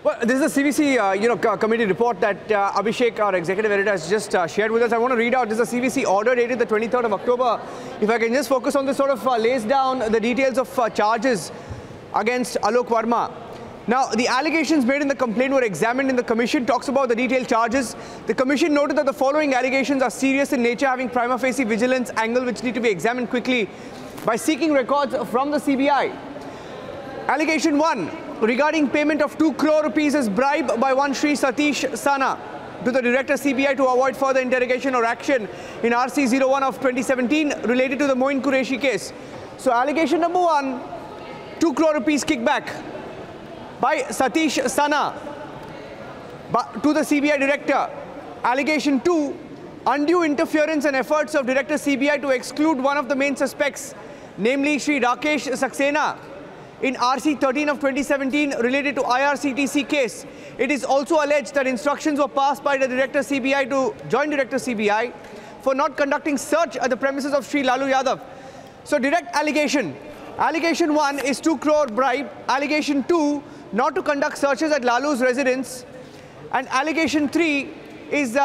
Well, this is the CVC, committee report that Abhishek, our executive editor, has just shared with us. I want to read out. This is a CVC order dated the 23rd of October. If I can just focus on this, sort of lays down the details of charges against Alok Verma. Now, the allegations made in the complaint were examined in the commission, talks about the detailed charges. The commission noted that the following allegations are serious in nature, having prima facie vigilance angle, which need to be examined quickly by seeking records from the CBI. Allegation 1, regarding payment of 2 crore rupees as bribe by one Sri Satish Sana to the Director CBI to avoid further interrogation or action in RC01 of 2017 related to the Moin Qureshi case. So allegation number 1, 2 crore rupees kickback by Satish Sana to the CBI Director. Allegation 2, undue interference and efforts of Director CBI to exclude one of the main suspects, namely Sri Rakesh Saxena, in RC13 of 2017 related to IRCTC case. It is also alleged that instructions were passed by the Director CBI to Joint Director CBI for not conducting search at the premises of Sri Lalu Yadav. So direct allegation. Allegation 1 is 2 crore bribe. Allegation 2, not to conduct searches at Lalu's residence. And allegation 3 is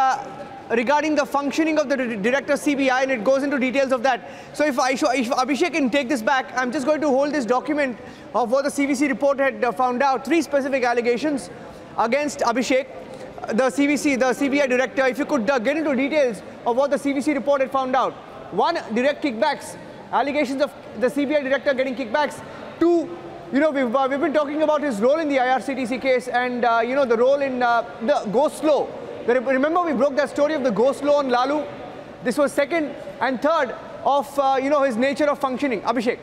regarding the functioning of the Director CBI, and it goes into details of that. So if Abhishek can take this back, I'm just going to hold this document of what the CVC report had found out. 3 specific allegations against Abhishek, the CBI Director. If you could get into details of what the CVC report had found out. 1, direct kickbacks, allegations of the CBI Director getting kickbacks. 2, we've been talking about his role in the IRCTC case and, the role in the go slow. Remember, we broke that story of the go slow on Lalu. This was 2nd and 3rd of, his nature of functioning. Abhishek.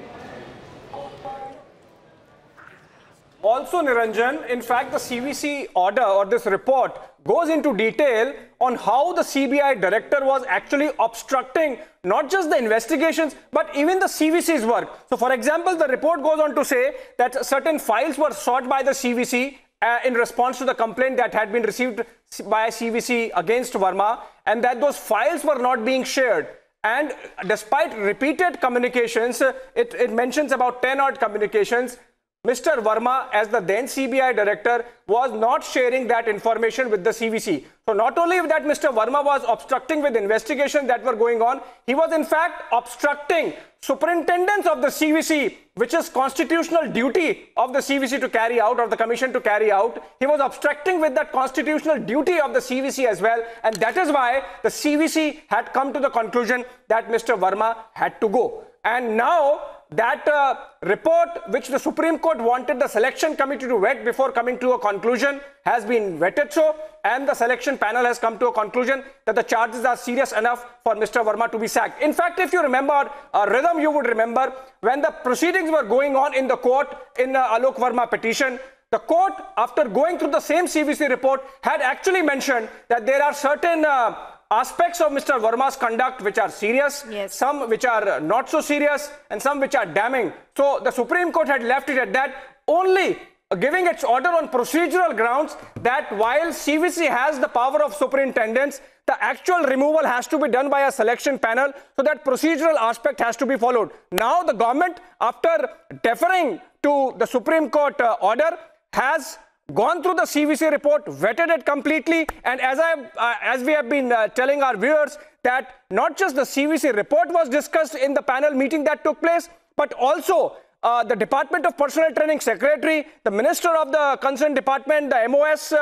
Also, Niranjan, in fact, the CVC order or this report goes into detail on how the CBI Director was actually obstructing not just the investigations, but even the CVC's work. So, for example, the report goes on to say that certain files were sought by the CVC in response to the complaint that had been received by CVC against Verma, and that those files were not being shared. And despite repeated communications, it mentions about 10 odd communications, Mr. Verma, as the then CBI Director, was not sharing that information with the CVC. So not only that Mr. Verma was obstructing with investigations that were going on, he was in fact obstructing superintendence of the CVC, which is constitutional duty of the CVC to carry out, or the commission to carry out. He was obstructing with that constitutional duty of the CVC as well, and that is why the CVC had come to the conclusion that Mr. Verma had to go. And now that report, which the Supreme Court wanted the selection committee to vet before coming to a conclusion, has been vetted so, and the selection panel has come to a conclusion that the charges are serious enough for Mr. Verma to be sacked. In fact, if you remember, Rhythm, you would remember, when the proceedings were going on in the court in Alok Verma petition, the court, after going through the same CVC report, had actually mentioned that there are certain aspects of Mr. Verma's conduct which are serious, yes, some which are not so serious, and some which are damning. So the Supreme Court had left it at that, only giving its order on procedural grounds that while CVC has the power of superintendence, the actual removal has to be done by a selection panel, so that procedural aspect has to be followed. Now the government, after deferring to the Supreme Court order, has gone through the CVC report, vetted it completely, and as we have been telling our viewers, that not just the CVC report was discussed in the panel meeting that took place, but also the Department of Personnel Training Secretary, the Minister of the concerned department, the MOS,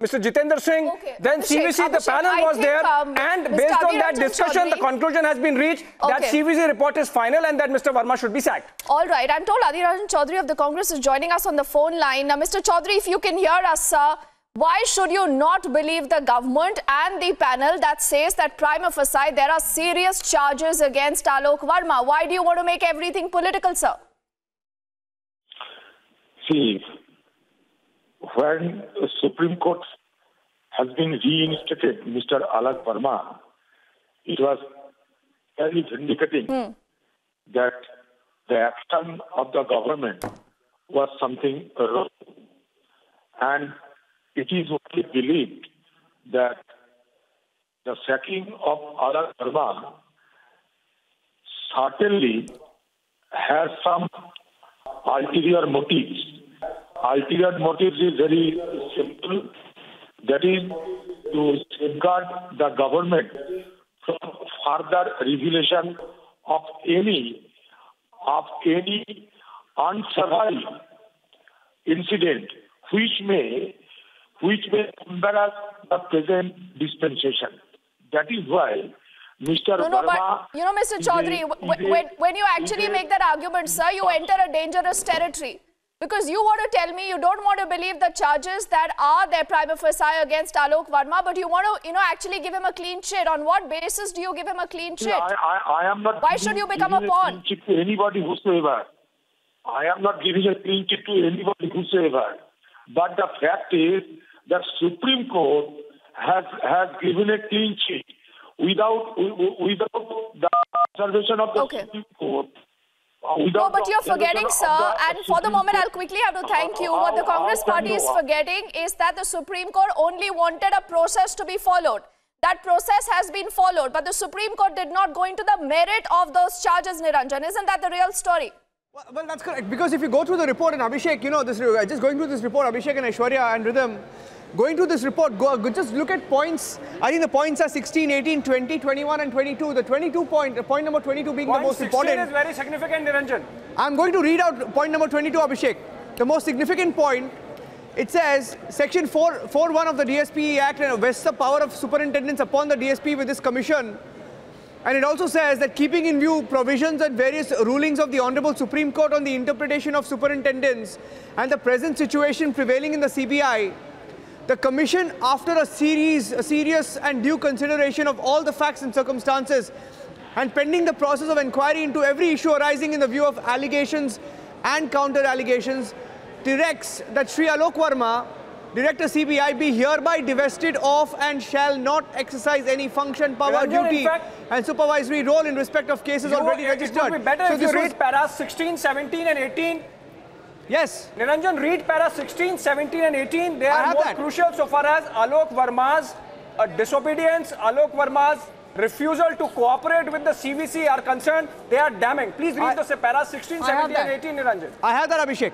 Mr. Jitendra Singh, then CVC, the panel was there, and based on that discussion, the conclusion has been reached that CVC report is final and that Mr. Verma should be sacked. All right, I'm told Adhirajan Chaudhary of the Congress is joining us on the phone line. Now, Mr. Chaudhary, if you can hear us, sir, why should you not believe the government and the panel that says that prima facie there are serious charges against Alok Verma? Why do you want to make everything political, sir? See, when the Supreme Court has been reinstated, Mr. Alok Verma, it was very vindicating that the action of the government was something wrong. And it is only believed that the sacking of Alok Verma certainly has some ulterior motives ulterior motive is very simple. That is to safeguard the government from further revelation of any unsavory incident which may embarrass the present dispensation. That is why Mr. No, Verma... but, Mr. Chaudhary, when you actually make that argument, sir, you enter a dangerous territory. Because you want to tell me you don't want to believe the charges that are there prima facie against Alok Verma, but you want to, actually give him a clean chit. On what basis do you give him a clean chit? I am not... Why should you become a pawn? Clean chit to anybody whosoever. I am not giving a clean chit to anybody whosoever. But the fact is that Supreme Court has given a clean chit without the observation of the Supreme Court. No, but you're forgetting, sir, and for the moment I'll quickly have to thank you. What the Congress party is forgetting is that the Supreme Court only wanted a process to be followed. That process has been followed, but the Supreme Court did not go into the merit of those charges, Niranjan. Isn't that the real story? Well, that's correct. Because if you go through the report, and Abhishek, just going through this report, Abhishek and Aishwarya and Rhythm, going through this report, just look at points. I think the points are 16, 18, 20, 21 and 22. The point number 22 being the most important. Point 16 is very significant, Niranjan. I'm going to read out point number 22, Abhishek. The most significant point, it says, Section 4.1 of the DSP Act vests the power of superintendents upon the DSP with this commission. And it also says that keeping in view provisions and various rulings of the Honorable Supreme Court on the interpretation of superintendents and the present situation prevailing in the CBI, the Commission, after a serious and due consideration of all the facts and circumstances and pending the process of inquiry into every issue arising in the view of allegations and counter-allegations, directs that Sri Alok Verma, Director CBI, be hereby divested of and shall not exercise any function, power, duty and supervisory role in respect of cases already registered. It would be better if you read paras 16, 17 and 18. Yes. Niranjan, read paras 16, 17 and 18. They are more crucial so far as Alok Verma's disobedience, Alok Verma's refusal to cooperate with the CVC are concerned. They are damning. Please read the paras 16, 17 and 18, Niranjan. I have that, Abhishek.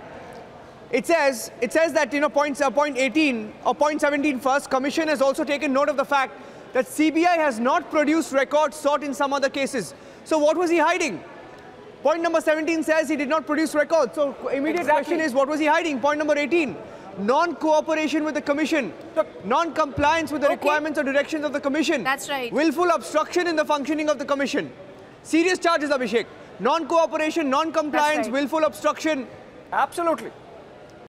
It says that, point 18 or point 17 first, Commission has also taken note of the fact that CBI has not produced records sought in some other cases. So what was he hiding? Point number 17 says he did not produce records. So immediate question is, what was he hiding? Point number 18, non-cooperation with the Commission, non-compliance with the requirements or directions of the Commission. That's right. Willful obstruction in the functioning of the Commission. Serious charges, Abhishek. Non-cooperation, non-compliance, willful obstruction. Absolutely.